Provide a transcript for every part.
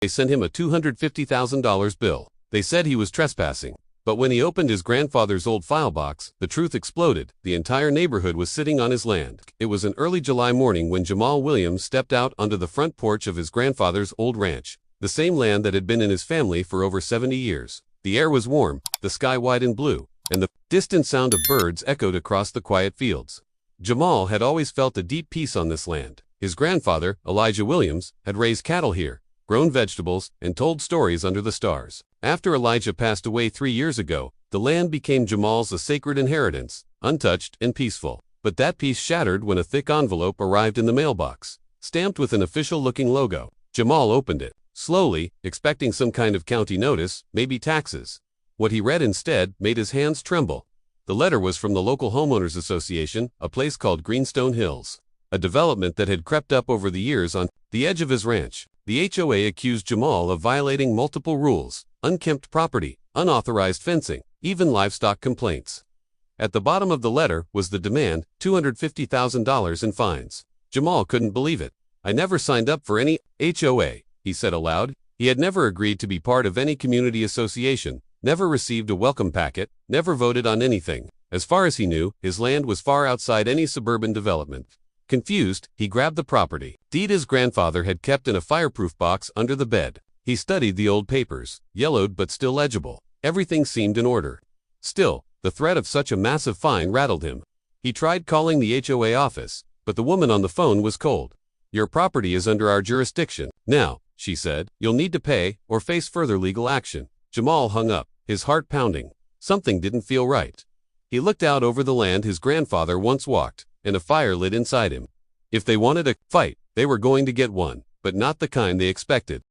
They sent him a $250,000 bill. They said he was trespassing. But when he opened his grandfather's old file box, the truth exploded. The entire neighborhood was sitting on his land. It was an early July morning when Jamal Williams stepped out onto the front porch of his grandfather's old ranch, the same land that had been in his family for over 70 years. The air was warm, the sky wide and blue, and the distant sound of birds echoed across the quiet fields. Jamal had always felt a deep peace on this land. His grandfather, Elijah Williams, had raised cattle here, grown vegetables, and told stories under the stars. After Elijah passed away 3 years ago, the land became Jamal's a sacred inheritance, untouched and peaceful. But that peace shattered when a thick envelope arrived in the mailbox, stamped with an official-looking logo. Jamal opened it, slowly, expecting some kind of county notice, maybe taxes. What he read instead made his hands tremble. The letter was from the local homeowners association, a place called Greenstone Hills, a development that had crept up over the years on the edge of his ranch. The HOA accused Jamal of violating multiple rules: unkempt property, unauthorized fencing, even livestock complaints. At the bottom of the letter was the demand, $250,000 in fines. Jamal couldn't believe it. "I never signed up for any HOA," he said aloud. He had never agreed to be part of any community association, never received a welcome packet, never voted on anything. As far as he knew, his land was far outside any suburban development. Confused, he grabbed the property deed his grandfather had kept in a fireproof box under the bed. He studied the old papers, yellowed but still legible. Everything seemed in order. Still, the threat of such a massive fine rattled him. He tried calling the HOA office, but the woman on the phone was cold. "Your property is under our jurisdiction now," she said. "You'll need to pay or face further legal action." Jamal hung up, his heart pounding. Something didn't feel right. He looked out over the land his grandfather once walked, and a fire lit inside him. If they wanted a fight, they were going to get one, but not the kind they expected.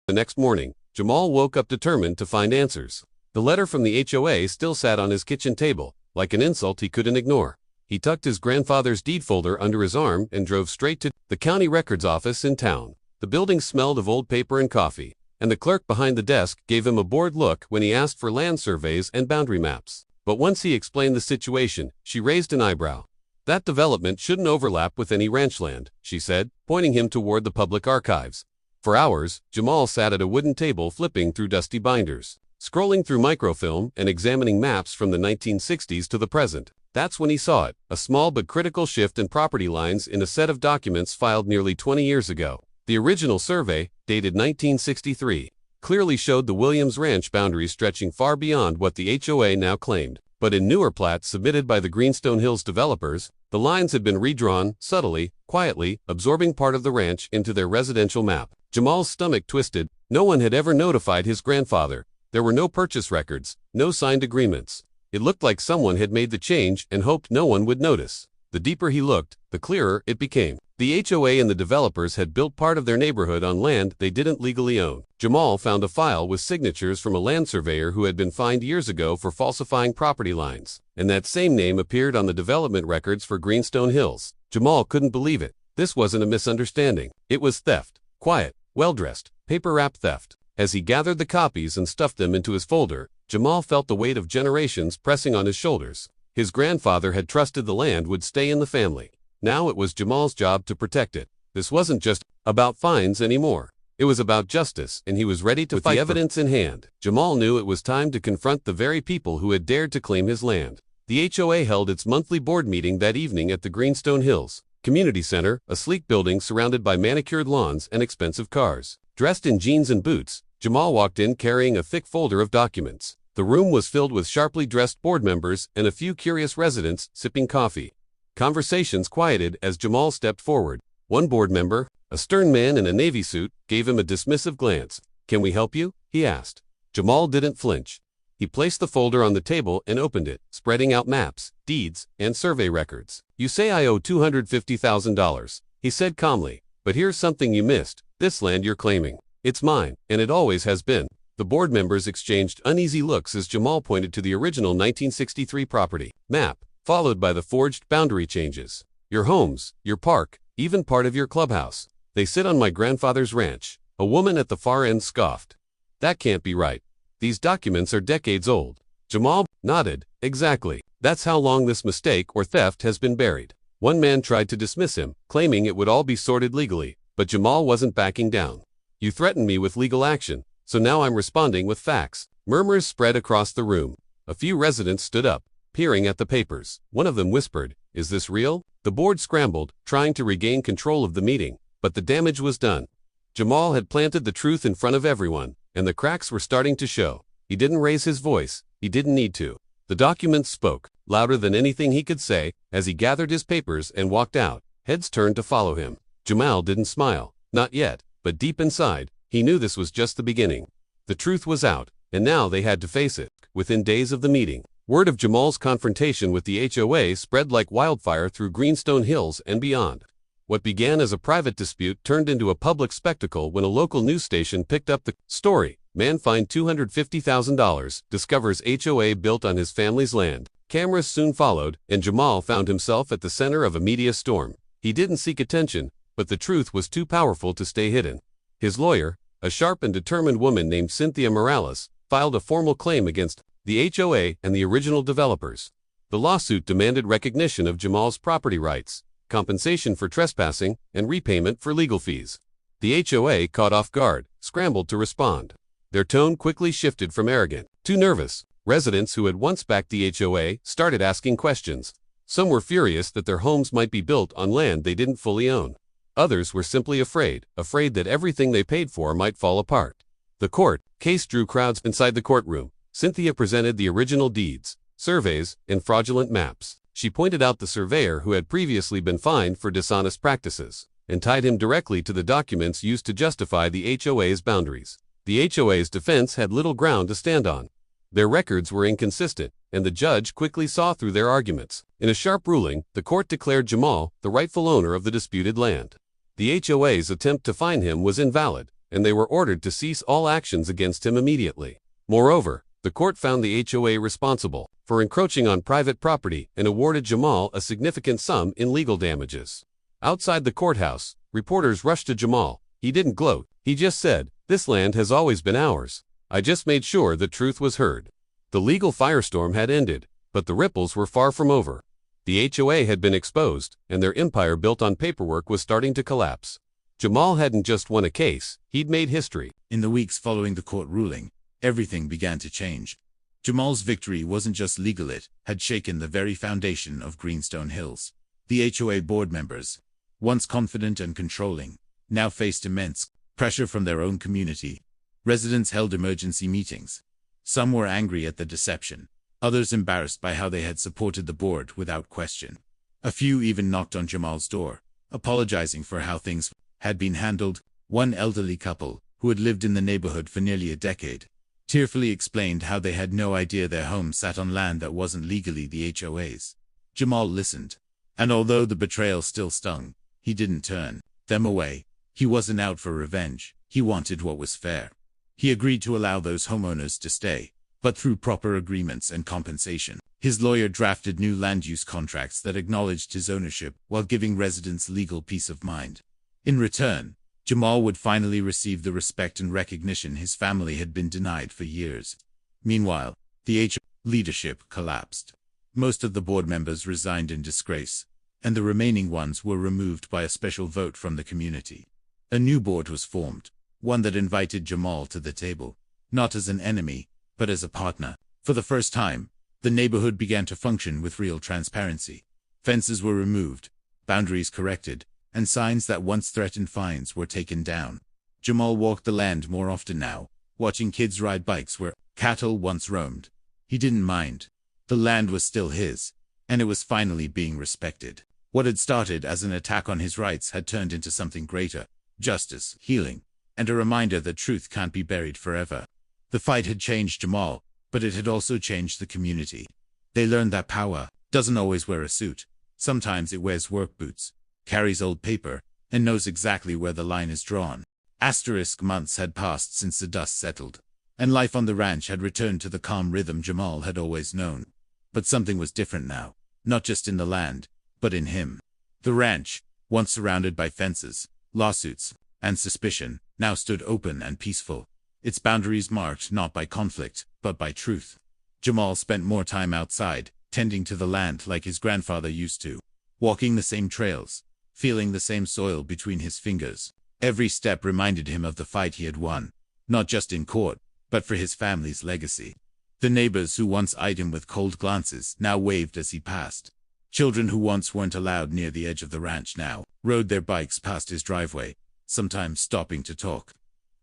The next morning, Jamal woke up determined to find answers. The letter from the HOA still sat on his kitchen table, like an insult he couldn't ignore. He tucked his grandfather's deed folder under his arm and drove straight to the county records office in town. The building smelled of old paper and coffee, and the clerk behind the desk gave him a bored look when he asked for land surveys and boundary maps. But once he explained the situation, she raised an eyebrow. "That development shouldn't overlap with any ranch land," she said, pointing him toward the public archives. For hours, Jamal sat at a wooden table flipping through dusty binders, scrolling through microfilm and examining maps from the 1960s to the present. That's when he saw it, a small but critical shift in property lines in a set of documents filed nearly 20 years ago. The original survey, dated 1963, clearly showed the Williams Ranch boundaries stretching far beyond what the HOA now claimed. But in newer plats submitted by the Greenstone Hills developers, the lines had been redrawn, subtly, quietly, absorbing part of the ranch into their residential map. Jamal's stomach twisted. No one had ever notified his grandfather. There were no purchase records, no signed agreements. It looked like someone had made the change and hoped no one would notice. The deeper he looked, the clearer it became. The HOA and the developers had built part of their neighborhood on land they didn't legally own. Jamal found a file with signatures from a land surveyor who had been fined years ago for falsifying property lines, and that same name appeared on the development records for Greenstone Hills. Jamal couldn't believe it. This wasn't a misunderstanding. It was theft. Quiet, well-dressed, paper-wrapped theft. As he gathered the copies and stuffed them into his folder, Jamal felt the weight of generations pressing on his shoulders. His grandfather had trusted the land would stay in the family. Now it was Jamal's job to protect it. This wasn't just about fines anymore. It was about justice, and he was ready to fight. With the evidence in hand, Jamal knew it was time to confront the very people who had dared to claim his land. The HOA held its monthly board meeting that evening at the Greenstone Hills Community Center, a sleek building surrounded by manicured lawns and expensive cars. Dressed in jeans and boots, Jamal walked in carrying a thick folder of documents. The room was filled with sharply dressed board members and a few curious residents sipping coffee. Conversations quieted as Jamal stepped forward. One board member, a stern man in a navy suit, gave him a dismissive glance. "Can we help you?" he asked. Jamal didn't flinch. He placed the folder on the table and opened it, spreading out maps, deeds, and survey records. "You say I owe $250,000, he said calmly, "but here's something you missed. This land you're claiming, it's mine, and it always has been." The board members exchanged uneasy looks as Jamal pointed to the original 1963 property map, followed by the forged boundary changes. "Your homes, your park, even part of your clubhouse. They sit on my grandfather's ranch." A woman at the far end scoffed. "That can't be right. These documents are decades old." Jamal nodded. "Exactly. That's how long this mistake or theft has been buried." One man tried to dismiss him, claiming it would all be sorted legally, but Jamal wasn't backing down. You threatened me with legal action, so now I'm responding with facts. Murmurs spread across the room. A few residents stood up, peering at the papers. One of them whispered, "Is this real?" The board scrambled, trying to regain control of the meeting, but the damage was done. Jamal had planted the truth in front of everyone, and the cracks were starting to show. He didn't raise his voice. He didn't need to. The documents spoke, louder than anything he could say, as he gathered his papers and walked out. Heads turned to follow him. Jamal didn't smile. Not yet, but deep inside, he knew this was just the beginning. The truth was out, and now they had to face it. Within days of the meeting, word of Jamal's confrontation with the HOA spread like wildfire through Greenstone Hills and beyond. What began as a private dispute turned into a public spectacle when a local news station picked up the story. Man fined $250,000, discovers HOA built on his family's land. Cameras soon followed, and Jamal found himself at the center of a media storm. He didn't seek attention, but the truth was too powerful to stay hidden. His lawyer, a sharp and determined woman named Cynthia Morales, filed a formal claim against the HOA and the original developers. The lawsuit demanded recognition of Jamal's property rights, compensation for trespassing, and repayment for legal fees. The HOA, caught off guard, scrambled to respond. Their tone quickly shifted from arrogant to nervous. Residents who had once backed the HOA started asking questions. Some were furious that their homes might be built on land they didn't fully own. Others were simply afraid that everything they paid for might fall apart. The court case drew crowds inside the courtroom. Cynthia presented the original deeds, surveys, and fraudulent maps. She pointed out the surveyor who had previously been fined for dishonest practices, and tied him directly to the documents used to justify the HOA's boundaries. The HOA's defense had little ground to stand on. Their records were inconsistent, and the judge quickly saw through their arguments. In a sharp ruling, the court declared Jamal the rightful owner of the disputed land. The HOA's attempt to fine him was invalid, and they were ordered to cease all actions against him immediately. Moreover, the court found the HOA responsible for encroaching on private property and awarded Jamal a significant sum in legal damages. Outside the courthouse, reporters rushed to Jamal. He didn't gloat. He just said, "This land has always been ours. I just made sure the truth was heard." The legal firestorm had ended, but the ripples were far from over. The HOA had been exposed, and their empire built on paperwork was starting to collapse. Jamal hadn't just won a case, he'd made history. In the weeks following the court ruling, everything began to change. Jamal's victory wasn't just legal, it had shaken the very foundation of Greenstone Hills. The HOA board members, once confident and controlling, now faced immense pressure from their own community. Residents held emergency meetings. Some were angry at the deception, others embarrassed by how they had supported the board without question. A few even knocked on Jamal's door, apologizing for how things had been handled. One elderly couple, who had lived in the neighborhood for nearly a decade, tearfully explained how they had no idea their home sat on land that wasn't legally the HOA's. Jamal listened, and although the betrayal still stung, he didn't turn them away. He wasn't out for revenge. He wanted what was fair. He agreed to allow those homeowners to stay, but through proper agreements and compensation. His lawyer drafted new land use contracts that acknowledged his ownership while giving residents legal peace of mind. In return, Jamal would finally receive the respect and recognition his family had been denied for years. Meanwhile, the HOA leadership collapsed. Most of the board members resigned in disgrace, and the remaining ones were removed by a special vote from the community. A new board was formed, one that invited Jamal to the table, not as an enemy, but as a partner. For the first time, the neighborhood began to function with real transparency. Fences were removed, boundaries corrected, and signs that once threatened fines were taken down. Jamal walked the land more often now, watching kids ride bikes where cattle once roamed. He didn't mind. The land was still his, and it was finally being respected. What had started as an attack on his rights had turned into something greater: justice, healing, and a reminder that truth can't be buried forever. The fight had changed Jamal, but it had also changed the community. They learned that power doesn't always wear a suit. Sometimes it wears work boots, carries old paper, and knows exactly where the line is drawn. Months had passed since the dust settled, and life on the ranch had returned to the calm rhythm Jamal had always known. But something was different now, not just in the land, but in him. The ranch, once surrounded by fences, lawsuits, and suspicion, now stood open and peaceful, its boundaries marked not by conflict, but by truth. Jamal spent more time outside, tending to the land like his grandfather used to, walking the same trails, feeling the same soil between his fingers. Every step reminded him of the fight he had won, not just in court, but for his family's legacy. The neighbors who once eyed him with cold glances now waved as he passed. Children who once weren't allowed near the edge of the ranch now rode their bikes past his driveway, sometimes stopping to talk.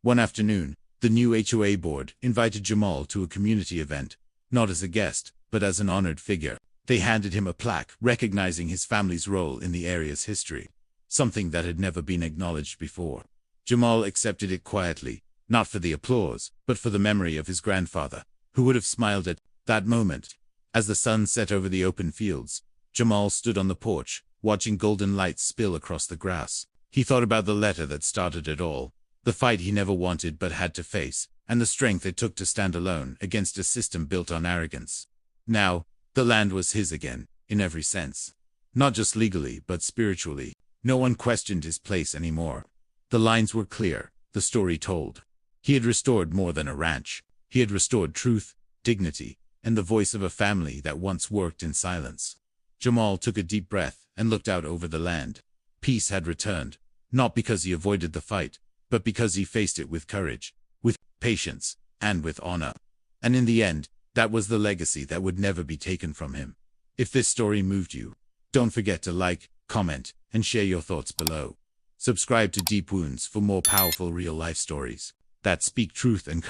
One afternoon, the new HOA board invited Jamal to a community event, not as a guest, but as an honored figure. They handed him a plaque recognizing his family's role in the area's history, something that had never been acknowledged before. Jamal accepted it quietly, not for the applause, but for the memory of his grandfather, who would have smiled at that moment. As the sun set over the open fields, Jamal stood on the porch, watching golden lights spill across the grass. He thought about the letter that started it all, the fight he never wanted but had to face, and the strength it took to stand alone against a system built on arrogance. Now, the land was his again, in every sense. Not just legally, but spiritually. No one questioned his place anymore. The lines were clear, the story told. He had restored more than a ranch. He had restored truth, dignity, and the voice of a family that once worked in silence. Jamal took a deep breath and looked out over the land. Peace had returned, not because he avoided the fight, but because he faced it with courage, with patience, and with honor. And in the end, that was the legacy that would never be taken from him. If this story moved you, don't forget to like, comment, and share your thoughts below. Subscribe to Deep Wounds for more powerful real-life stories that speak truth and